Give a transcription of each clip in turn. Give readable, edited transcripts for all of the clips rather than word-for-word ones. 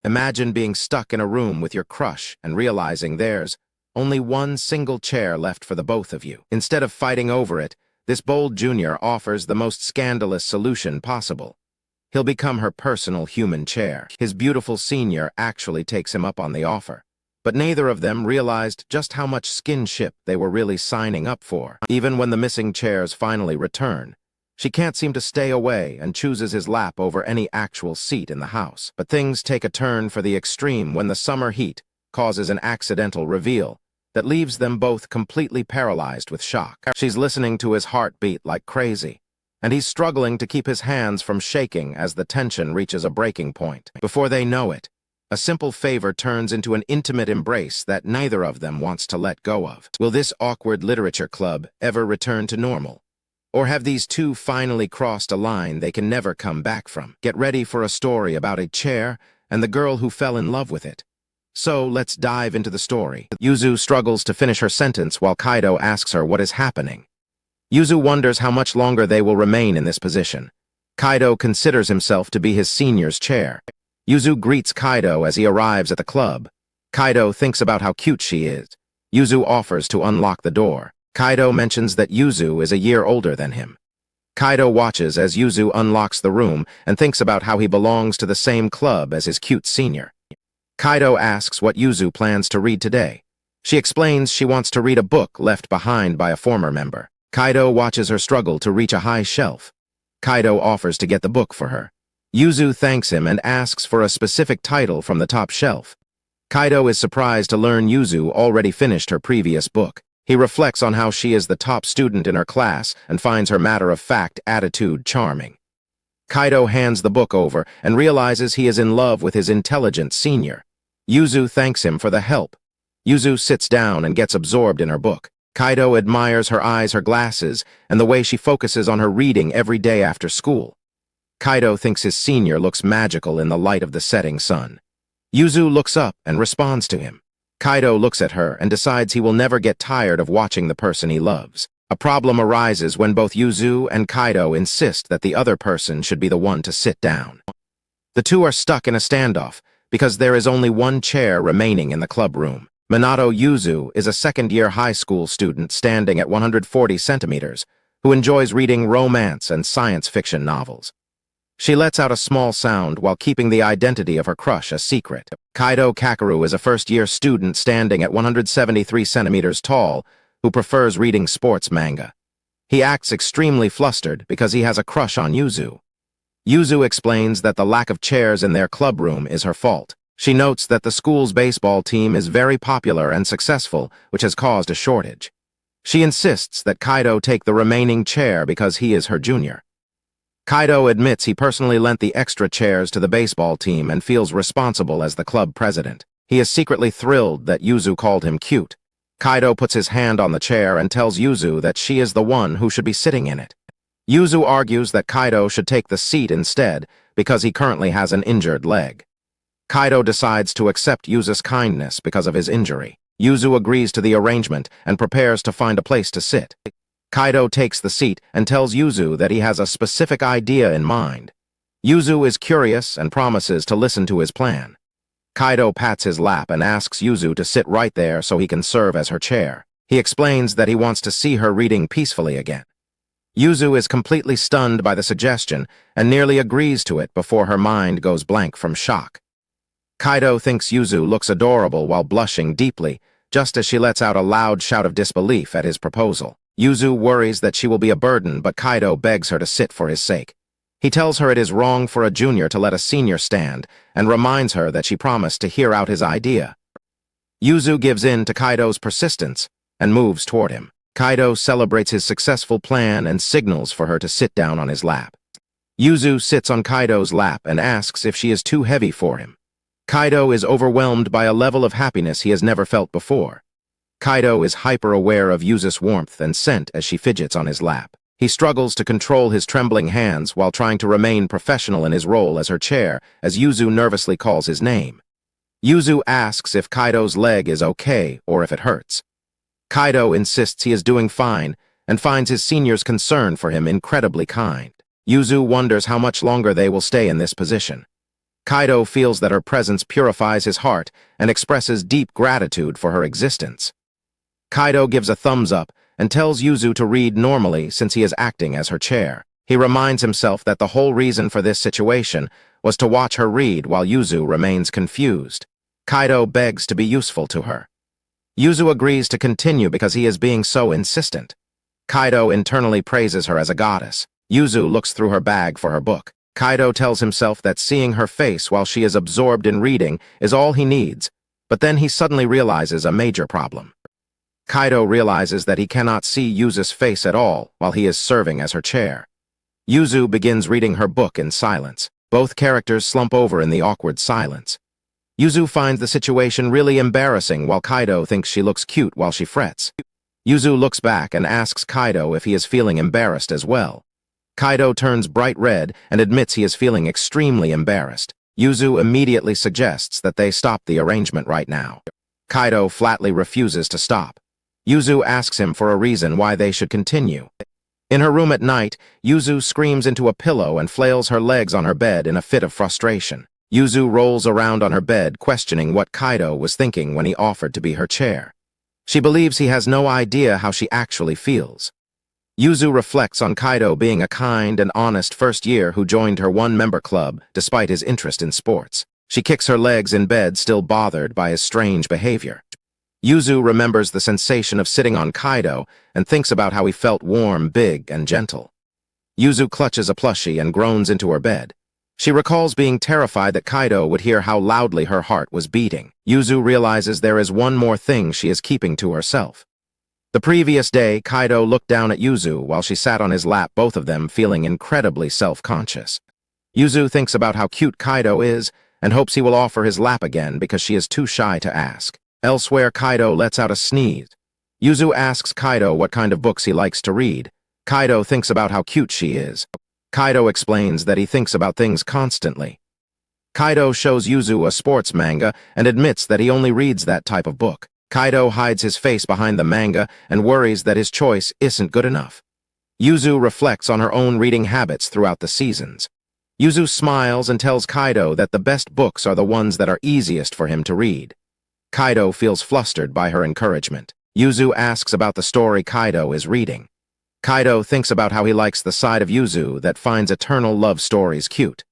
Imagine being stuck in a room with your crush and realizing there's only one single chair left for the both of you. Instead of fighting over it, this bold junior offers the most scandalous solution possible. He'll become her personal human chair. His beautiful senior actually takes him up on the offer. But neither of them realized just how much skinship they were really signing up for. Even when the missing chairs finally return, she can't seem to stay away and chooses his lap over any actual seat in the house. But things take a turn for the extreme when the summer heat causes an accidental reveal that leaves them both completely paralyzed with shock. She's listening to his heartbeat like crazy, and he's struggling to keep his hands from shaking as the tension reaches a breaking point. Before they know it, a simple favor turns into an intimate embrace that neither of them wants to let go of. Will this awkward literature club ever return to normal? Or have these two finally crossed a line they can never come back from? Get ready for a story about a chair and the girl who fell in love with it. So let's dive into the story. Yuzu struggles to finish her sentence while Kaido asks her what is happening. Yuzu wonders how much longer they will remain in this position. Kaido considers himself to be his senior's chair. Yuzu greets Kaido as he arrives at the club. Kaido thinks about how cute she is. Yuzu offers to unlock the door. Kaido mentions that Yuzu is a year older than him. Kaido watches as Yuzu unlocks the room and thinks about how he belongs to the same club as his cute senior. Kaido asks what Yuzu plans to read today. She explains she wants to read a book left behind by a former member. Kaido watches her struggle to reach a high shelf. Kaido offers to get the book for her. Yuzu thanks him and asks for a specific title from the top shelf. Kaido is surprised to learn Yuzu already finished her previous book. He reflects on how she is the top student in her class and finds her matter-of-fact attitude charming. Kaido hands the book over and realizes he is in love with his intelligent senior. Yuzu thanks him for the help. Yuzu sits down and gets absorbed in her book. Kaido admires her eyes, her glasses, and the way she focuses on her reading every day after school. Kaido thinks his senior looks magical in the light of the setting sun. Yuzu looks up and responds to him. Kaido looks at her and decides he will never get tired of watching the person he loves. A problem arises when both Yuzu and Kaido insist that the other person should be the one to sit down. The two are stuck in a standoff because there is only one chair remaining in the club room. Minato Yuzu is a second-year high school student standing at 140 centimeters who enjoys reading romance and science fiction novels. She lets out a small sound while keeping the identity of her crush a secret. Kaido Kakeru is a first-year student standing at 173 centimeters tall who prefers reading sports manga. He acts extremely flustered because he has a crush on Yuzu. Yuzu explains that the lack of chairs in their club room is her fault. She notes that the school's baseball team is very popular and successful, which has caused a shortage. She insists that Kaido take the remaining chair because he is her junior. Kaido admits he personally lent the extra chairs to the baseball team and feels responsible as the club president. He is secretly thrilled that Yuzu called him cute. Kaido puts his hand on the chair and tells Yuzu that she is the one who should be sitting in it. Yuzu argues that Kaido should take the seat instead because he currently has an injured leg. Kaido decides to accept Yuzu's kindness because of his injury. Yuzu agrees to the arrangement and prepares to find a place to sit. Kaido takes the seat and tells Yuzu that he has a specific idea in mind. Yuzu is curious and promises to listen to his plan. Kaido pats his lap and asks Yuzu to sit right there so he can serve as her chair. He explains that he wants to see her reading peacefully again. Yuzu is completely stunned by the suggestion and nearly agrees to it before her mind goes blank from shock. Kaido thinks Yuzu looks adorable while blushing deeply, just as she lets out a loud shout of disbelief at his proposal. Yuzu worries that she will be a burden, but Kaido begs her to sit for his sake. He tells her it is wrong for a junior to let a senior stand, and reminds her that she promised to hear out his idea. Yuzu gives in to Kaido's persistence and moves toward him. Kaido celebrates his successful plan and signals for her to sit down on his lap. Yuzu sits on Kaido's lap and asks if she is too heavy for him. Kaido is overwhelmed by a level of happiness he has never felt before. Kaido is hyper-aware of Yuzu's warmth and scent as she fidgets on his lap. He struggles to control his trembling hands while trying to remain professional in his role as her chair as Yuzu nervously calls his name. Yuzu asks if Kaido's leg is okay or if it hurts. Kaido insists he is doing fine and finds his senior's concern for him incredibly kind. Yuzu wonders how much longer they will stay in this position. Kaido feels that her presence purifies his heart and expresses deep gratitude for her existence. Kaido gives a thumbs up and tells Yuzu to read normally since he is acting as her chair. He reminds himself that the whole reason for this situation was to watch her read while Yuzu remains confused. Kaido begs to be useful to her. Yuzu agrees to continue because he is being so insistent. Kaido internally praises her as a goddess. Yuzu looks through her bag for her book. Kaido tells himself that seeing her face while she is absorbed in reading is all he needs, but then he suddenly realizes a major problem. Kaido realizes that he cannot see Yuzu's face at all while he is serving as her chair. Yuzu begins reading her book in silence. Both characters slump over in the awkward silence. Yuzu finds the situation really embarrassing while Kaido thinks she looks cute while she frets. Yuzu looks back and asks Kaido if he is feeling embarrassed as well. Kaido turns bright red and admits he is feeling extremely embarrassed. Yuzu immediately suggests that they stop the arrangement right now. Kaido flatly refuses to stop. Yuzu asks him for a reason why they should continue. In her room at night, Yuzu screams into a pillow and flails her legs on her bed in a fit of frustration. Yuzu rolls around on her bed, questioning what Kaido was thinking when he offered to be her chair. She believes he has no idea how she actually feels. Yuzu reflects on Kaido being a kind and honest first year who joined her one-member club despite his interest in sports. She kicks her legs in bed, still bothered by his strange behavior. Yuzu remembers the sensation of sitting on Kaido and thinks about how he felt warm, big, and gentle. Yuzu clutches a plushie and groans into her bed. She recalls being terrified that Kaido would hear how loudly her heart was beating. Yuzu realizes there is one more thing she is keeping to herself. The previous day, Kaido looked down at Yuzu while she sat on his lap, both of them feeling incredibly self-conscious. Yuzu thinks about how cute Kaido is and hopes he will offer his lap again because she is too shy to ask. Elsewhere, Kaido lets out a sneeze. Yuzu asks Kaido what kind of books he likes to read. Kaido thinks about how cute she is. Kaido explains that he thinks about things constantly. Kaido shows Yuzu a sports manga and admits that he only reads that type of book. Kaido hides his face behind the manga and worries that his choice isn't good enough. Yuzu reflects on her own reading habits throughout the seasons. Yuzu smiles and tells Kaido that the best books are the ones that are easiest for him to read. Kaido feels flustered by her encouragement. Yuzu asks about the story Kaido is reading. Kaido thinks about how he likes the side of Yuzu that finds eternal love stories cute.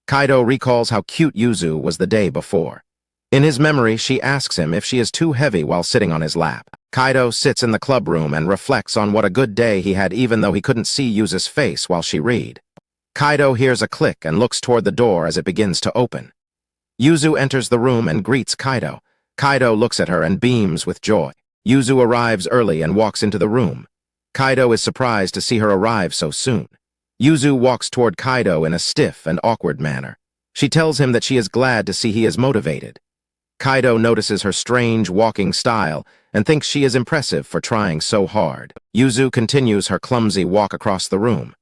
Kaido recalls how cute Yuzu was the day before. In his memory, she asks him if she is too heavy while sitting on his lap. Kaido sits in the club room and reflects on what a good day he had even though he couldn't see Yuzu's face while she read. Kaido hears a click and looks toward the door as it begins to open. Yuzu enters the room and greets Kaido. Kaido looks at her and beams with joy. Yuzu arrives early and walks into the room. Kaido is surprised to see her arrive so soon. Yuzu walks toward Kaido in a stiff and awkward manner. She tells him that she is glad to see he is motivated. Kaido notices her strange walking style and thinks she is impressive for trying so hard. Yuzu continues her clumsy walk across the room.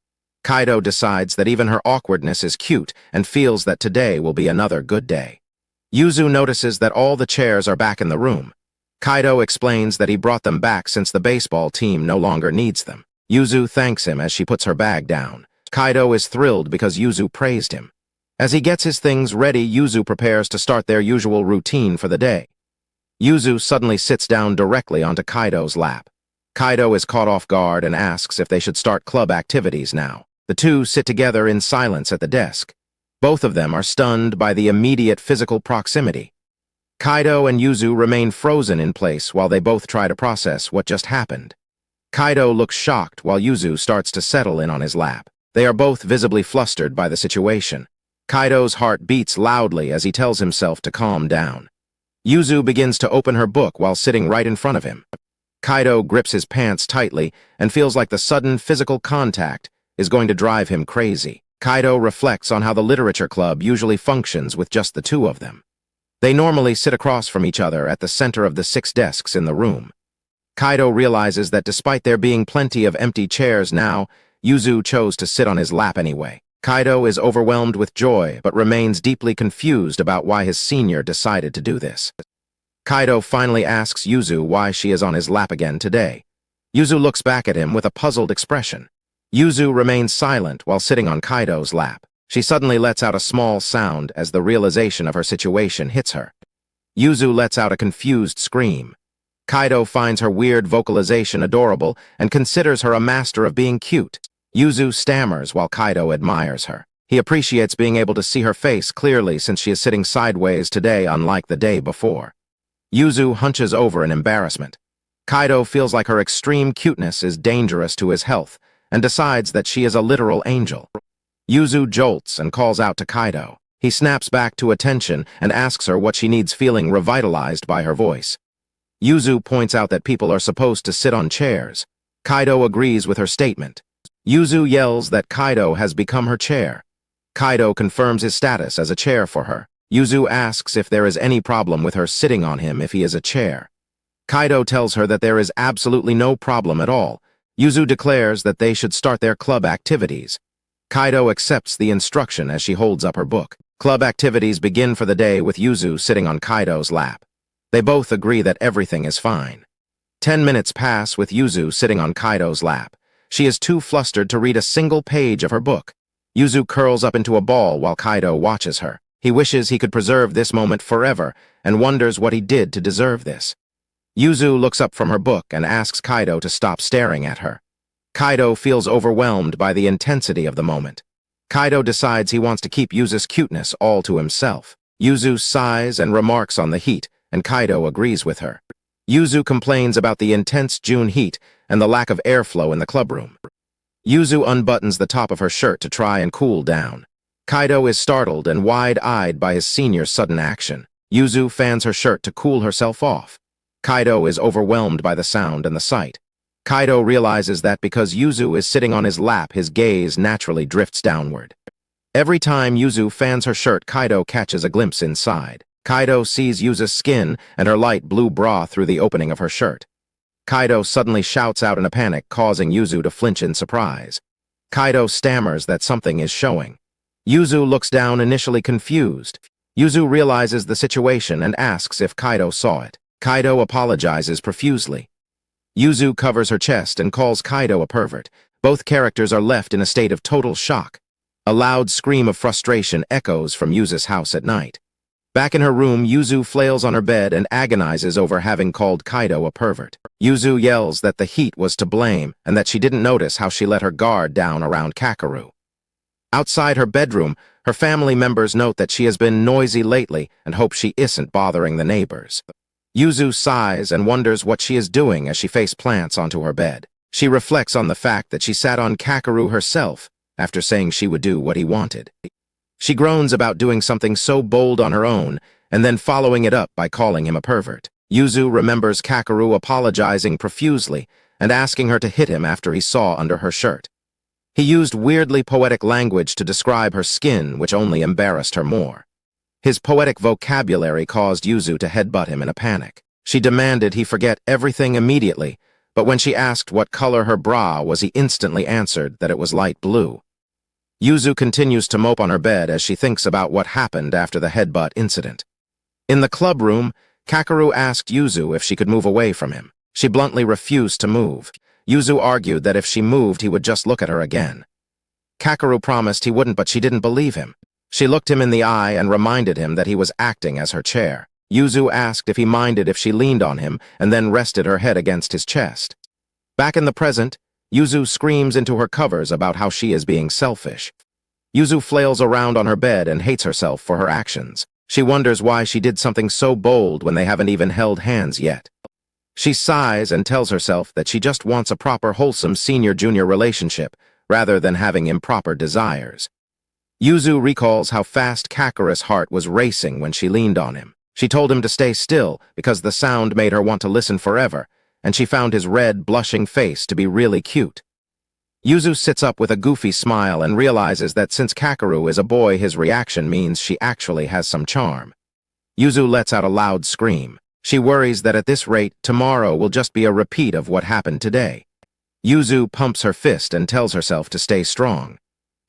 Kaido decides that even her awkwardness is cute and feels that today will be another good day. Yuzu notices that all the chairs are back in the room. Kaido explains that he brought them back since the baseball team no longer needs them. Yuzu thanks him as she puts her bag down. Kaido is thrilled because Yuzu praised him. As he gets his things ready, Yuzu prepares to start their usual routine for the day. Yuzu suddenly sits down directly onto Kaido's lap. Kaido is caught off guard and asks if they should start club activities now. The two sit together in silence at the desk. Both of them are stunned by the immediate physical proximity. Kaido and Yuzu remain frozen in place while they both try to process what just happened. Kaido looks shocked while Yuzu starts to settle in on his lap. They are both visibly flustered by the situation. Kaido's heart beats loudly as he tells himself to calm down. Yuzu begins to open her book while sitting right in front of him. Kaido grips his pants tightly and feels like the sudden physical contact is going to drive him crazy. Kaido reflects on how the literature club usually functions with just the two of them. They normally sit across from each other at the center of the 6 desks in the room. Kaido realizes that despite there being plenty of empty chairs now, Yuzu chose to sit on his lap anyway. Kaido is overwhelmed with joy but remains deeply confused about why his senior decided to do this. Kaido finally asks Yuzu why she is on his lap again today. Yuzu looks back at him with a puzzled expression. Yuzu remains silent while sitting on Kaido's lap. She suddenly lets out a small sound as the realization of her situation hits her. Yuzu lets out a confused scream. Kaido finds her weird vocalization adorable and considers her a master of being cute. Yuzu stammers while Kaido admires her. He appreciates being able to see her face clearly since she is sitting sideways today unlike the day before. Yuzu hunches over in embarrassment. Kaido feels like her extreme cuteness is dangerous to his health and decides that she is a literal angel. Yuzu jolts and calls out to Kaido. He snaps back to attention and asks her what she needs, feeling revitalized by her voice. Yuzu points out that people are supposed to sit on chairs. Kaido agrees with her statement. Yuzu yells that Kaido has become her chair. Kaido confirms his status as a chair for her. Yuzu asks if there is any problem with her sitting on him if he is a chair. Kaido tells her that there is absolutely no problem at all. Yuzu declares that they should start their club activities. Kaido accepts the instruction as she holds up her book. Club activities begin for the day with Yuzu sitting on Kaido's lap. They both agree that everything is fine. 10 minutes pass with Yuzu sitting on Kaido's lap. She is too flustered to read a single page of her book. Yuzu curls up into a ball while Kaido watches her. He wishes he could preserve this moment forever and wonders what he did to deserve this. Yuzu looks up from her book and asks Kaido to stop staring at her. Kaido feels overwhelmed by the intensity of the moment. Kaido decides he wants to keep Yuzu's cuteness all to himself. Yuzu sighs and remarks on the heat, and Kaido agrees with her. Yuzu complains about the intense June heat and the lack of airflow in the clubroom. Yuzu unbuttons the top of her shirt to try and cool down. Kaido is startled and wide-eyed by his senior's sudden action. Yuzu fans her shirt to cool herself off. Kaido is overwhelmed by the sound and the sight. Kaido realizes that because Yuzu is sitting on his lap, his gaze naturally drifts downward. Every time Yuzu fans her shirt, Kaido catches a glimpse inside. Kaido sees Yuzu's skin and her light blue bra through the opening of her shirt. Kaido suddenly shouts out in a panic, causing Yuzu to flinch in surprise. Kaido stammers that something is showing. Yuzu looks down, initially confused. Yuzu realizes the situation and asks if Kaido saw it. Kaido apologizes profusely. Yuzu covers her chest and calls Kaido a pervert. Both characters are left in a state of total shock. A loud scream of frustration echoes from Yuzu's house at night. Back in her room, Yuzu flails on her bed and agonizes over having called Kaido a pervert. Yuzu yells that the heat was to blame and that she didn't notice how she let her guard down around Kakeru. Outside her bedroom, her family members note that she has been noisy lately and hope she isn't bothering the neighbors. Yuzu sighs and wonders what she is doing as she face plants onto her bed. She reflects on the fact that she sat on Kakeru herself after saying she would do what he wanted. She groans about doing something so bold on her own and then following it up by calling him a pervert. Yuzu remembers Kakeru apologizing profusely and asking her to hit him after he saw under her shirt. He used weirdly poetic language to describe her skin, which only embarrassed her more. His poetic vocabulary caused Yuzu to headbutt him in a panic. She demanded he forget everything immediately, but when she asked what color her bra was, he instantly answered that it was light blue. Yuzu continues to mope on her bed as she thinks about what happened after the headbutt incident. In the club room, Kakeru asked Yuzu if she could move away from him. She bluntly refused to move. Yuzu argued that if she moved, he would just look at her again. Kakeru promised he wouldn't, but she didn't believe him. She looked him in the eye and reminded him that he was acting as her chair. Yuzu asked if he minded if she leaned on him and then rested her head against his chest. Back in the present, Yuzu screams into her covers about how she is being selfish. Yuzu flails around on her bed and hates herself for her actions. She wonders why she did something so bold when they haven't even held hands yet. She sighs and tells herself that she just wants a proper, wholesome senior-junior relationship rather than having improper desires. Yuzu recalls how fast Kakeru's heart was racing when she leaned on him. She told him to stay still because the sound made her want to listen forever, and she found his red, blushing face to be really cute. Yuzu sits up with a goofy smile and realizes that since Kakeru is a boy, his reaction means she actually has some charm. Yuzu lets out a loud scream. She worries that at this rate, tomorrow will just be a repeat of what happened today. Yuzu pumps her fist and tells herself to stay strong.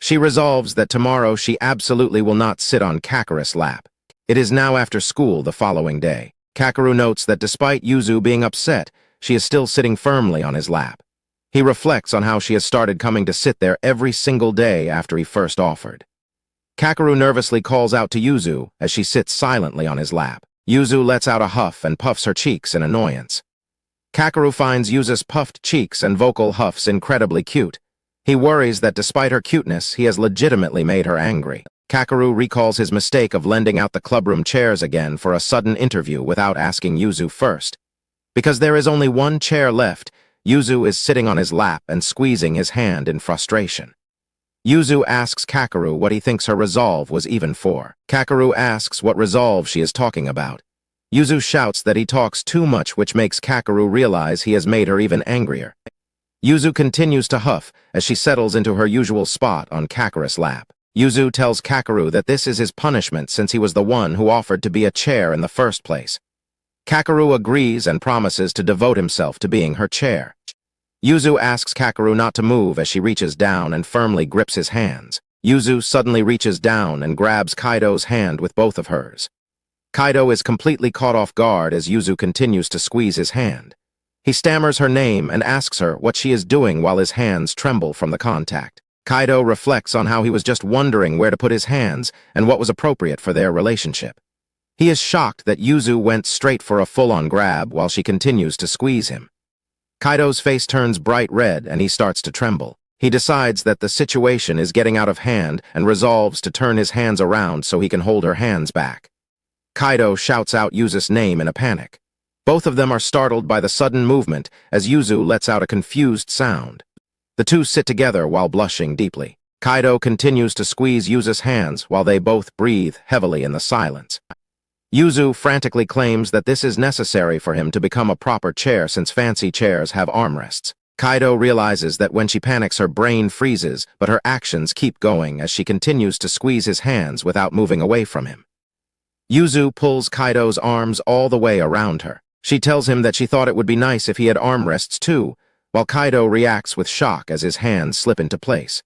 She resolves that tomorrow she absolutely will not sit on Kakeru's lap. It is now after school the following day. Kakeru notes that despite Yuzu being upset, she is still sitting firmly on his lap. He reflects on how she has started coming to sit there every single day after he first offered. Kakeru nervously calls out to Yuzu as she sits silently on his lap. Yuzu lets out a huff and puffs her cheeks in annoyance. Kakeru finds Yuzu's puffed cheeks and vocal huffs incredibly cute. He worries that despite her cuteness, he has legitimately made her angry. Kakeru recalls his mistake of lending out the clubroom chairs again for a sudden interview without asking Yuzu first. Because there is only one chair left, Yuzu is sitting on his lap and squeezing his hand in frustration. Yuzu asks Kakeru what he thinks her resolve was even for. Kakeru asks what resolve she is talking about. Yuzu shouts that he talks too much, which makes Kakeru realize he has made her even angrier. Yuzu continues to huff as she settles into her usual spot on Kakeru's lap. Yuzu tells Kakeru that this is his punishment since he was the one who offered to be a chair in the first place. Kakeru agrees and promises to devote himself to being her chair. Yuzu asks Kakeru not to move as she reaches down and firmly grips his hands. Yuzu suddenly reaches down and grabs Kaido's hand with both of hers. Kaido is completely caught off guard as Yuzu continues to squeeze his hand. He stammers her name and asks her what she is doing while his hands tremble from the contact. Kaido reflects on how he was just wondering where to put his hands and what was appropriate for their relationship. He is shocked that Yuzu went straight for a full-on grab while she continues to squeeze him. Kaido's face turns bright red and he starts to tremble. He decides that the situation is getting out of hand and resolves to turn his hands around so he can hold her hands back. Kaido shouts out Yuzu's name in a panic. Both of them are startled by the sudden movement as Yuzu lets out a confused sound. The two sit together while blushing deeply. Kaido continues to squeeze Yuzu's hands while they both breathe heavily in the silence. Yuzu frantically claims that this is necessary for him to become a proper chair since fancy chairs have armrests. Kaido realizes that when she panics her brain freezes, but her actions keep going as she continues to squeeze his hands without moving away from him. Yuzu pulls Kaido's arms all the way around her. She tells him that she thought it would be nice if he had armrests too, while Kaido reacts with shock as his hands slip into place.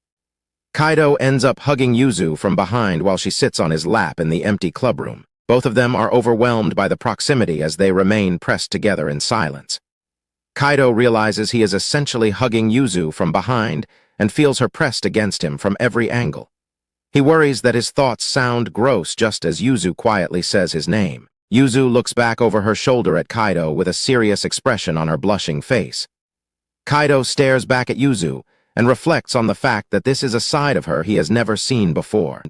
Kaido ends up hugging Yuzu from behind while she sits on his lap in the empty clubroom. Both of them are overwhelmed by the proximity as they remain pressed together in silence. Kaido realizes he is essentially hugging Yuzu from behind and feels her pressed against him from every angle. He worries that his thoughts sound gross just as Yuzu quietly says his name. Yuzu looks back over her shoulder at Kaido with a serious expression on her blushing face. Kaido stares back at Yuzu and reflects on the fact that this is a side of her he has never seen before.